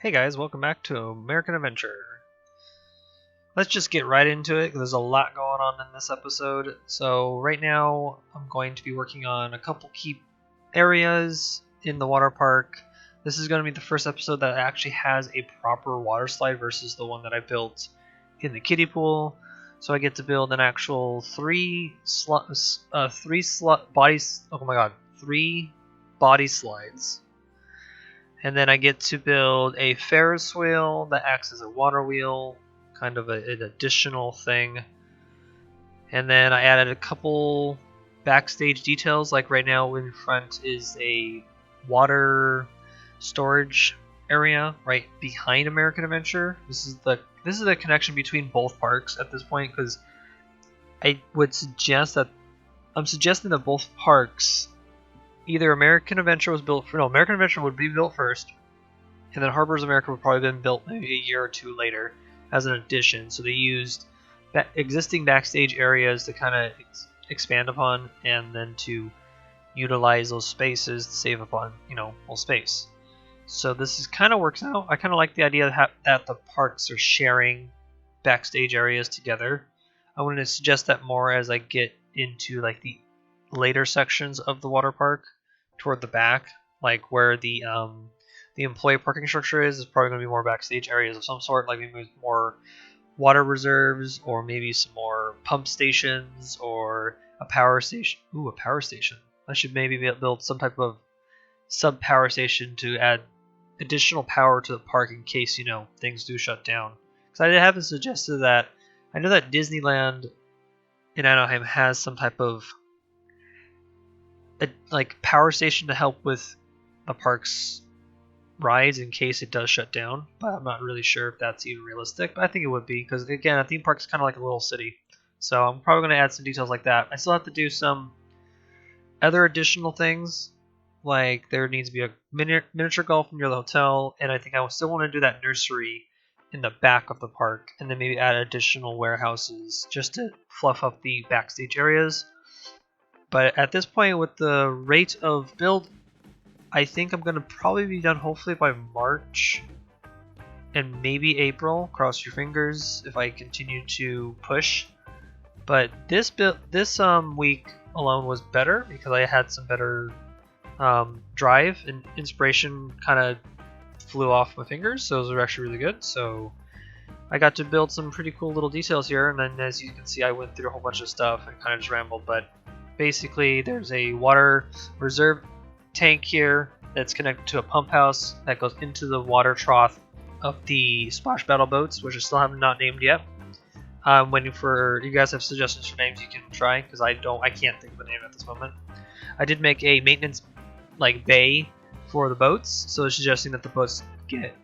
Hey guys, welcome back to American Adventure. Let's just get right into it because there's a lot going on in this episode. So right now I'm going to be working on a couple key areas in the water park. This is going to be the first episode that actually has a proper water slide versus the one that I built in the kiddie pool. So I get to build an actual three body slides. And then I get to build a Ferris wheel that acts as a water wheel, kind of an additional thing. And then I added a couple backstage details, like right now in front is a water storage area right behind American Adventure. This is the connection between both parks at this point, because I would suggest that I'm suggesting that both parks, either American Adventure American Adventure would be built first, and then Harbor's America would probably have been built maybe a year or two later as an addition. So they used existing backstage areas to kind of expand upon, and then to utilize those spaces to save upon, more space. So this is kind of works out. I kind of like the idea that the parks are sharing backstage areas together. I want to suggest that more as I get into like the later sections of the water park toward the back, like where the employee parking structure is probably going to be more backstage areas of some sort, like maybe more water reserves, or maybe some more pump stations, or a power station. Ooh, a power station. I should maybe build some type of sub power station to add additional power to the park in case things do shut down. Because I haven't suggested that. I know that Disneyland in Anaheim has some type of power station to help with the park's rides in case it does shut down, but I'm not really sure if that's even realistic. But I think it would be, because again, a theme park is kind of like a little city, so I'm probably going to add some details like that. I still have to do some other additional things, like there needs to be a miniature golf near the hotel, and I think I still want to do that nursery in the back of the park, and then maybe add additional warehouses just to fluff up the backstage areas. But at this point, with the rate of build, I think I'm going to probably be done hopefully by March and maybe April. Cross your fingers if I continue to push. But this week alone was better because I had some better drive, and inspiration kind of flew off my fingers, so those were actually really good. So I got to build some pretty cool little details here, and then as you can see, I went through a whole bunch of stuff and kind of just rambled, but basically there's a water reserve tank here that's connected to a pump house that goes into the water trough of the splash battle boats, which I still have not named yet. I'm waiting for you guys have suggestions for names you can try, because I can't think of a name at this moment. I did make a maintenance bay for the boats, so suggesting that the boats get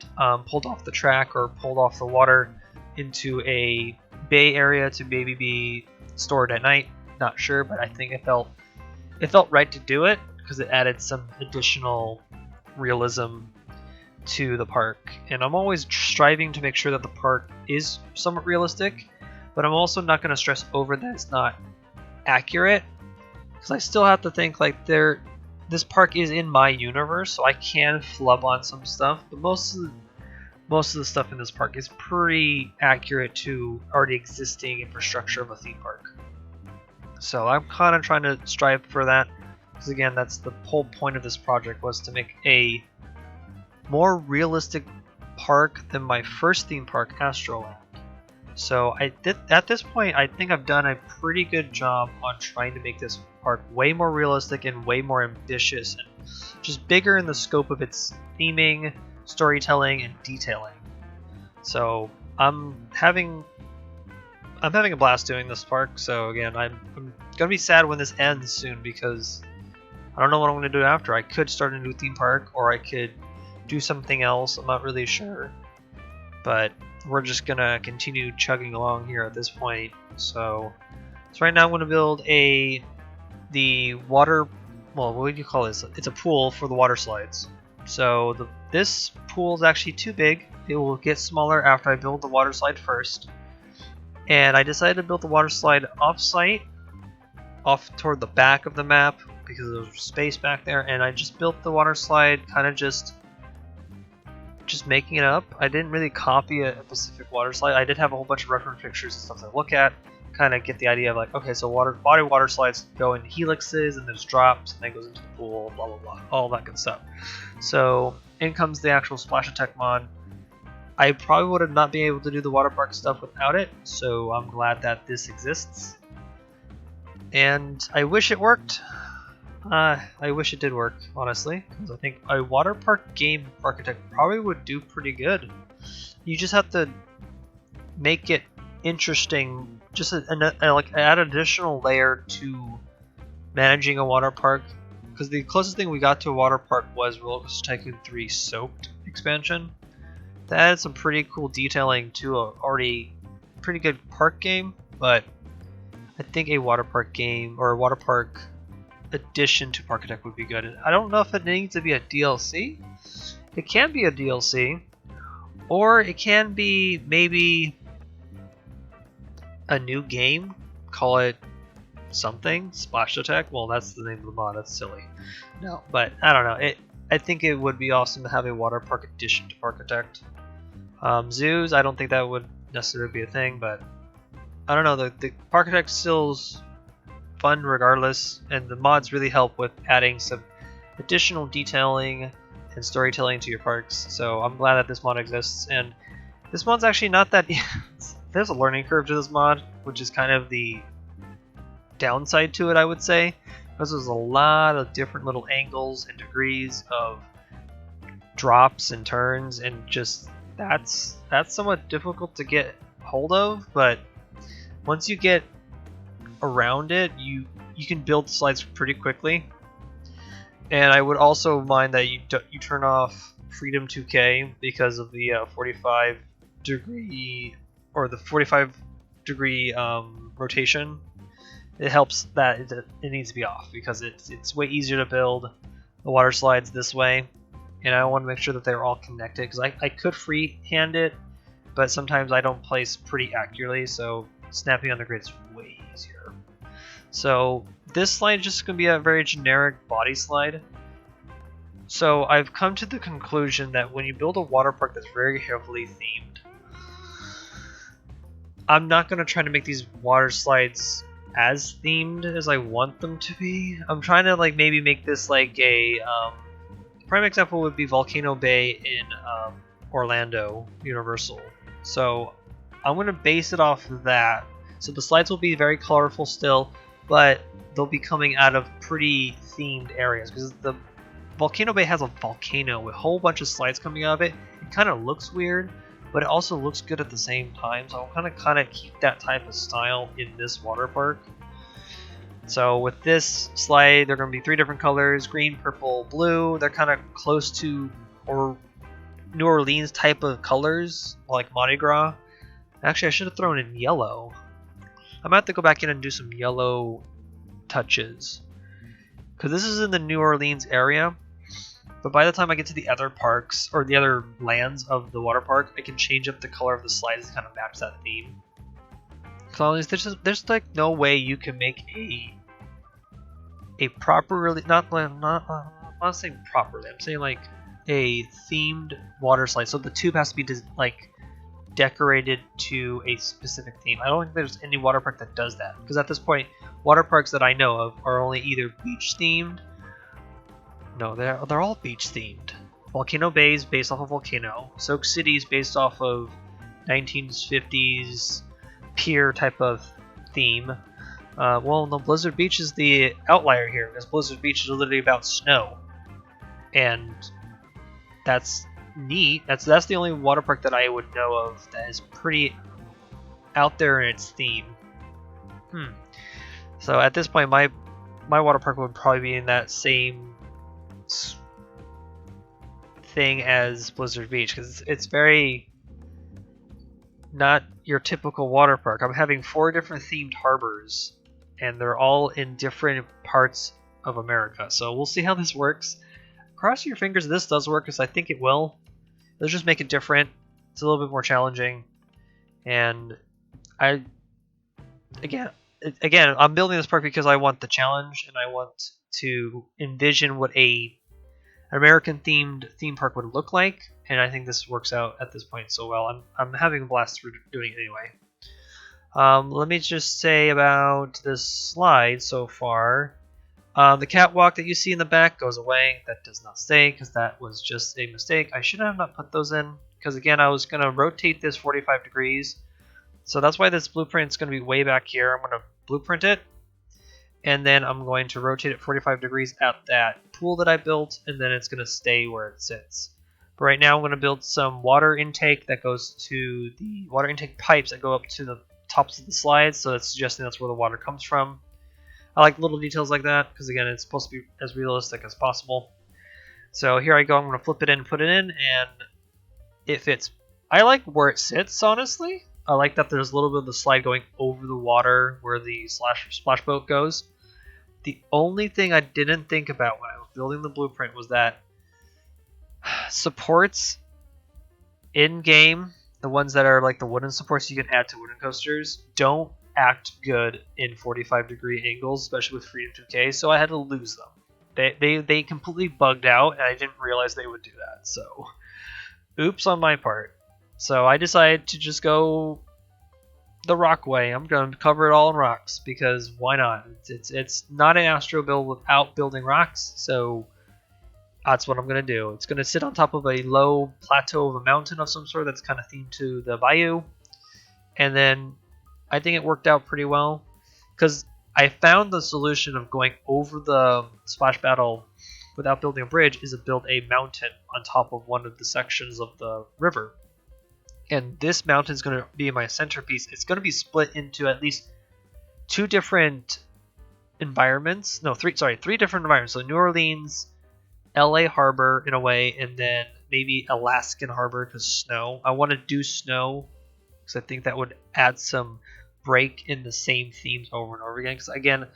pulled off the track or pulled off the water into a bay area to maybe be stored at night. Not sure, but I think it felt right to do it because it added some additional realism to the park. And I'm always striving to make sure that the park is somewhat realistic, but I'm also not going to stress over that it's not accurate, because I still have to think this park is in my universe, so I can flub on some stuff, but most of the stuff in this park is pretty accurate to already existing infrastructure of a theme park. So I'm kind of trying to strive for that, because again, that's the whole point of this project, was to make a more realistic park than my first theme park, AstroTron. So at this point, I think I've done a pretty good job on trying to make this park way more realistic and way more ambitious, and just bigger in the scope of its theming, storytelling, and detailing. So I'm having a blast doing this park. So again, I'm gonna be sad when this ends soon, because I don't know what I'm gonna do after. I could start a new theme park, or I could do something else. I'm not really sure, but we're just gonna continue chugging along here at this point. So right now I'm gonna build the water. Well, what do you call this? It's a pool for the water slides. So this pool is actually too big. It will get smaller after I build the water slide first. And I decided to build the water slide off-site, off toward the back of the map, because there's space back there. And I just built the water slide kind of just just making it up. I didn't really copy a Pacific water slide. I did have a whole bunch of reference pictures and stuff to look at, kind of get the idea of like, okay, so body water slides go in helixes and there's drops and then goes into the pool, blah blah blah, all that good stuff. So in comes the actual Splash Attack mod. I probably would have not been able to do the water park stuff without it, so I'm glad that this exists. And I wish it worked. I wish it did work, honestly, because I think a water park game Parkitect probably would do pretty good. You just have to make it interesting, just like add an additional layer to managing a water park. Because the closest thing we got to a water park was Roller Coaster Tycoon 3 Soaked expansion. That added some pretty cool detailing to a already pretty good park game, but I think a water park game or a water park addition to Parkitect would be good. I don't know if it needs to be a DLC. It can be a DLC, or it can be maybe a new game. Call it something, Splash Attack. Well, that's the name of the mod. That's silly. No, but I don't know. I think it would be awesome to have a water park addition to Parkitect. Zoos, I don't think that would necessarily be a thing, but I don't know. The Parkitect still's fun regardless, and the mods really help with adding some additional detailing and storytelling to your parks. So I'm glad that this mod exists, and this mod's actually not that. There's a learning curve to this mod, which is kind of the downside to it, I would say, because there's a lot of different little angles and degrees of drops and turns, and just that's somewhat difficult to get hold of. But once you get around it, you can build slides pretty quickly. And I would also mind that you turn off Freedom 2K because of the 45 degree or the 45 degree rotation. It helps that it needs to be off because it's way easier to build the water slides this way, and I want to make sure that they're all connected because I could freehand it, but sometimes I don't place pretty accurately, so snapping on the grid is way easier. So this slide is just going to be a very generic body slide. So I've come to the conclusion that when you build a water park that's very heavily themed, I'm not going to try to make these water slides as themed as I want them to be. I'm trying to like maybe make this like a prime example would be Volcano Bay in Orlando Universal. So I'm going to base it off of that. So the slides will be very colorful still, but they'll be coming out of pretty themed areas because the Volcano Bay has a volcano with a whole bunch of slides coming out of it. It kind of looks weird, but it also looks good at the same time. So I'm kind of keep that type of style in this water park. So with this slide, they're going to be 3 different colors: green, purple, blue. They're kind of close to or New Orleans type of colors, like Mardi Gras. Actually, I should have thrown in yellow. I might have to go back in and do some yellow touches, because this is in the New Orleans area. But by the time I get to the other parks or the other lands of the water park, I can change up the color of the slides to kind of match that theme. Because there's like no way you can make a properly not saying properly. I'm saying like a themed water slide. So the tube has to be like decorated to a specific theme. I don't think there's any water park that does that, because at this point, water parks that I know of are only either beach themed. No, they're all beach themed. Volcano Bay is based off of Volcano. Soak City is based off of 1950s pier type of theme. Well, no, Blizzard Beach is the outlier here, because Blizzard Beach is literally about snow, and that's neat. That's the only water park that I would know of that is pretty out there in its theme. So at this point, my water park would probably be in that same thing as Blizzard Beach, because it's very not your typical water park. I'm having 4 different themed harbors, and they're all in different parts of America. So we'll see how this works. Cross your fingers this does work, because I think it will. Let's just make it different. It's a little bit more challenging, and again, I'm building this park because I want the challenge, and I want to envision what a an American themed theme park would look like, and I think this works out at this point so well. I'm having a blast through doing it anyway. Let me just say about this slide so far. The catwalk that you see in the back goes away. That does not stay because that was just a mistake. I should have not put those in because again I was going to rotate this 45 degrees. So that's why this blueprint is going to be way back here. I'm going to blueprint it. And then I'm going to rotate it 45 degrees at that pool that I built. And then it's going to stay where it sits. But right now I'm going to build some water intake that goes to the water intake pipes that go up to the tops of the slides. So that's suggesting that's where the water comes from. I like little details like that because again it's supposed to be as realistic as possible. So here I go, I'm going to flip it in and put it in and it fits. I like where it sits, honestly. I like that there's a little bit of the slide going over the water where the splash boat goes. The only thing I didn't think about when I was building the blueprint was that supports in-game, the ones that are like the wooden supports you can add to wooden coasters, don't act good in 45 degree angles, especially with Freedom 2K, so I had to lose them. They completely bugged out and I didn't realize they would do that, so oops on my part. So I decided to just go the rock way. I'm going to cover it all in rocks because why not? It's not an Astro build without building rocks, so that's what I'm going to do. It's going to sit on top of a low plateau of a mountain of some sort that's kind of themed to the Bayou, and then I think it worked out pretty well because I found the solution of going over the splash battle without building a bridge is to build a mountain on top of one of the sections of the river. And this mountain is going to be my centerpiece. It's going to be split into at least three different environments. Three different environments. So New Orleans, LA Harbor in a way, and then maybe Alaskan Harbor because snow. I want to do snow because I think that would add some break in the same themes over and over again. Because again,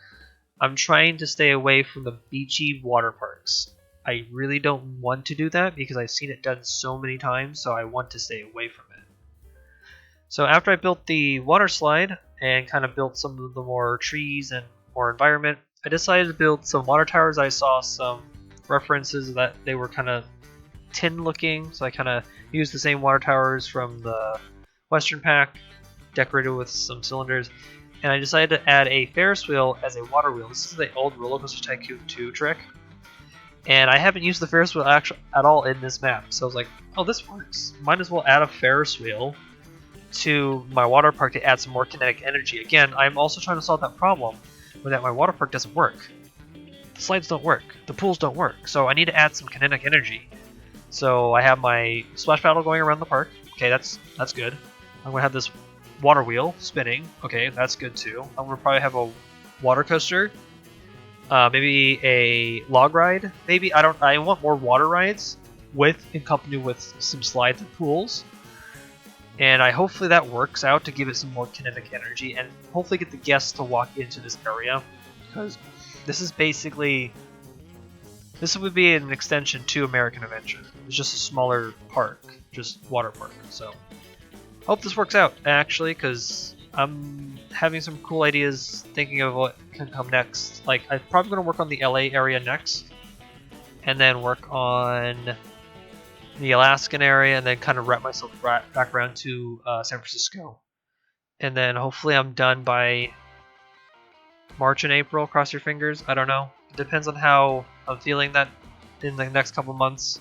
I'm trying to stay away from the beachy water parks. I really don't want to do that because I've seen it done so many times, so I want to stay away from it. So after I built the water slide and kind of built some of the more trees and more environment, I decided to build some water towers. I saw some references that they were kind of tin looking, so I kind of used the same water towers from the Western pack, decorated with some cylinders, and I decided to add a Ferris wheel as a water wheel. This is the old Roller Coaster Tycoon 2 trick, and I haven't used the Ferris wheel at all in this map, so I was like, oh, this works. Might as well add a Ferris wheel to my water park to add some more kinetic energy. Again, I'm also trying to solve that problem with that my water park doesn't work. The slides don't work, the pools don't work, so I need to add some kinetic energy. So I have my splash paddle going around the park. Okay, that's good. I'm gonna have this water wheel spinning. Okay, that's good too. I'm gonna probably have a water coaster, maybe a log ride. Maybe I want more water rides in company with some slides and pools. And hopefully that works out to give it some more kinetic energy and hopefully get the guests to walk into this area because this would be an extension to American Adventure. It's just a smaller park, just water park. So hope this works out actually because I'm having some cool ideas thinking of what can come next. Like I'm probably going to work on the LA area next and then work on the Alaskan area and then kind of wrap myself back around to San Francisco. And then hopefully I'm done by March and April, cross your fingers. I don't know. It depends on how I'm feeling that in the next couple months.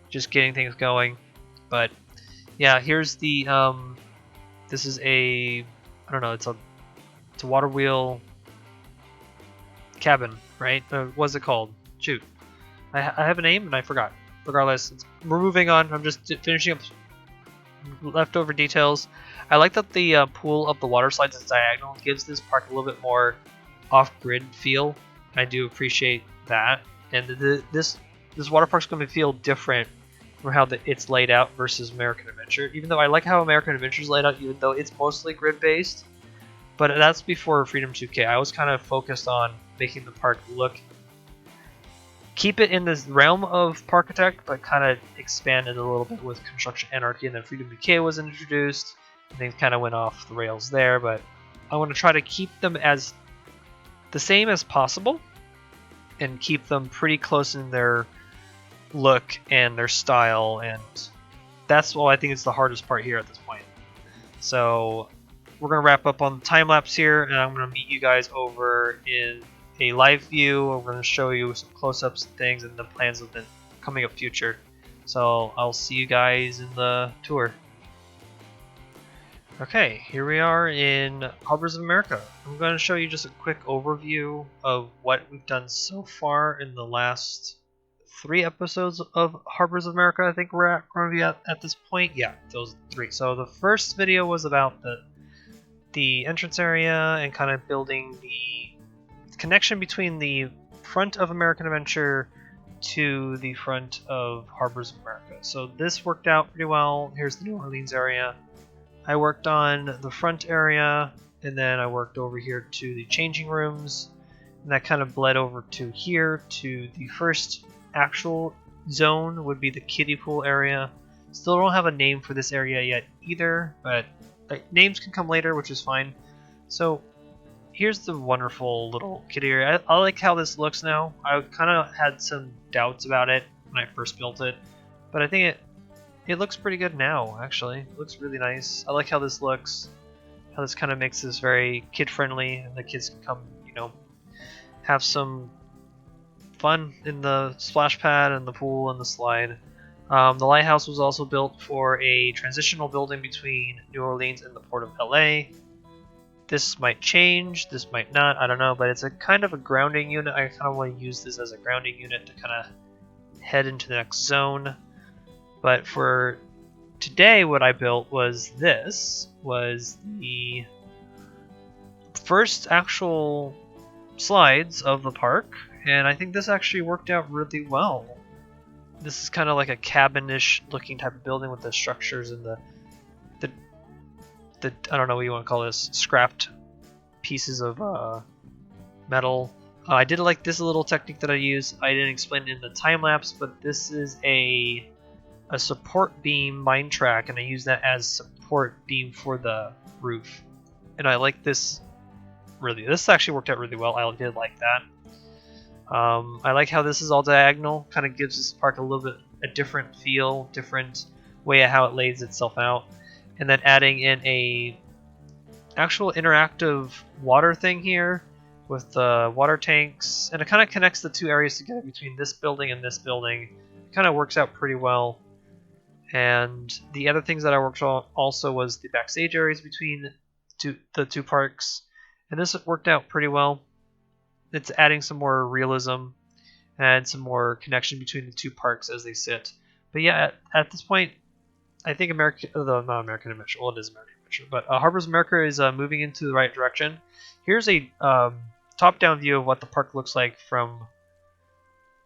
Just getting things going. But yeah, here's the this is I don't know, it's a water wheel cabin, right? What's it called? Shoot. I have a name and I forgot. Regardless, we're moving on. I'm just finishing up leftover details. I like that the pool of the water slides is diagonal. It gives this park a little bit more off-grid feel. I do appreciate that. And this water park's going to feel different from how it's laid out versus American Adventure. Even though I like how American Adventure is laid out, even though it's mostly grid-based. But that's before Freedom 2K. I was kind of focused on making the park keep it in this realm of Parkitect, but kind of expand it a little bit with Construction Anarchy, and then Freedom 2K was introduced, and things kind of went off the rails there, but I want to try to keep them as the same as possible, and keep them pretty close in their look and their style, and that's what I think is the hardest part here at this point. So we're going to wrap up on the time lapse here, and I'm going to meet you guys over in a live view. We're going to show you some close-ups and things and the plans of the coming up future. So I'll see you guys in the tour. Okay, here we are in Harbors of America. I'm going to show you just a quick overview of what we've done so far in the last 3 episodes of Harbors of America. I think we're going to be at this point. Yeah, those 3. So the first video was about the entrance area and kind of building the connection between the front of American Adventure to the front of Harbors of America. So this worked out pretty well. Here's the New Orleans area. I worked on the front area, and then I worked over here to the changing rooms, and that kind of bled over to here to the first actual zone would be the kiddie pool area. Still don't have a name for this area yet either, but names can come later, which is fine. So here's the wonderful little kiddie area. I like how this looks now. I kind of had some doubts about it when I first built it, but I think it looks pretty good now, actually. It looks really nice. I like how this looks, how this kind of makes this very kid-friendly, and the kids can come, you know, have some fun in the splash pad and the pool and the slide. The lighthouse was also built for a transitional building between New Orleans and the port of LA. This might change, this might not, I don't know, but it's a kind of a grounding unit. I kind of want to use this as a grounding unit to kind of head into the next zone. But for today, what I built was the first actual slides of the park, and I think this actually worked out really well. This is kind of like a cabin-ish looking type of building with the structures and the I don't know what you want to call this, scrapped pieces of metal. I did like this little technique that I use. I didn't explain it in the time lapse, but this is a support beam mine track, and I use that as support beam for the roof. And I like this really. This actually worked out really well. I did like that. I like how this is all diagonal. Kind of gives this park a little bit a different feel, different way of how it lays itself out. And then adding in a actual interactive water thing here with the water tanks, and it kind of connects the 2 areas together between this building and this building. It kind of works out pretty well. And the other things that I worked on also was the backstage areas between the two parks, and this worked out pretty well. It's adding some more realism and some more connection between the 2 parks as they sit. But yeah, at this point, I think not American Adventure. Well, it is American Adventure, but Harbors of America is moving into the right direction. Here's a top-down view of what the park looks like from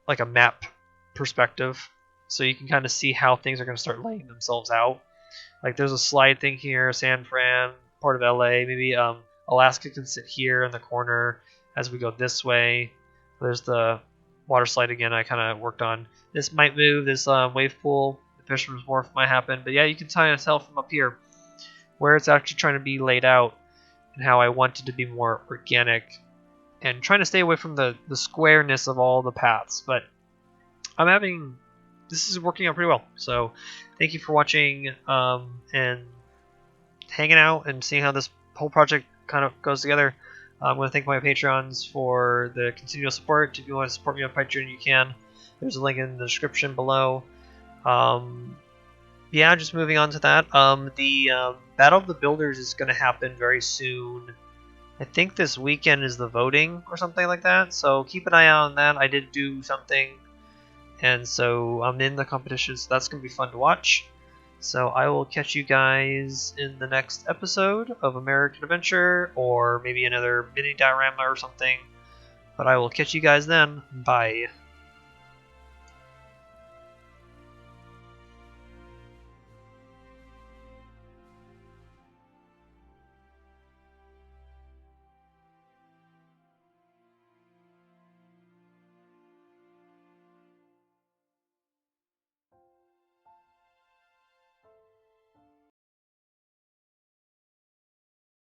like a map perspective. So you can kind of see how things are going to start laying themselves out. Like there's a slide thing here, San Fran, part of LA. Maybe Alaska can sit here in the corner as we go this way. There's the water slide again I kind of worked on. This might move, this wave pool, the Fisherman's Wharf might happen. But yeah, you can kind of tell from up here where it's actually trying to be laid out and how I want it to be more organic and trying to stay away from the squareness of all the paths. But this is working out pretty well. So thank you for watching and hanging out and seeing how this whole project kind of goes together. I'm going to thank my Patreons for the continual support. If you want to support me on Patreon, you can. There's a link in the description below. Yeah, just moving on to that. The Battle of the Builders is going to happen very soon. I think this weekend is the voting or something like that. So keep an eye out on that. I did do something, and so I'm in the competition, so that's going to be fun to watch. So I will catch you guys in the next episode of American Adventure, or maybe another mini diorama or something. But I will catch you guys then. Bye.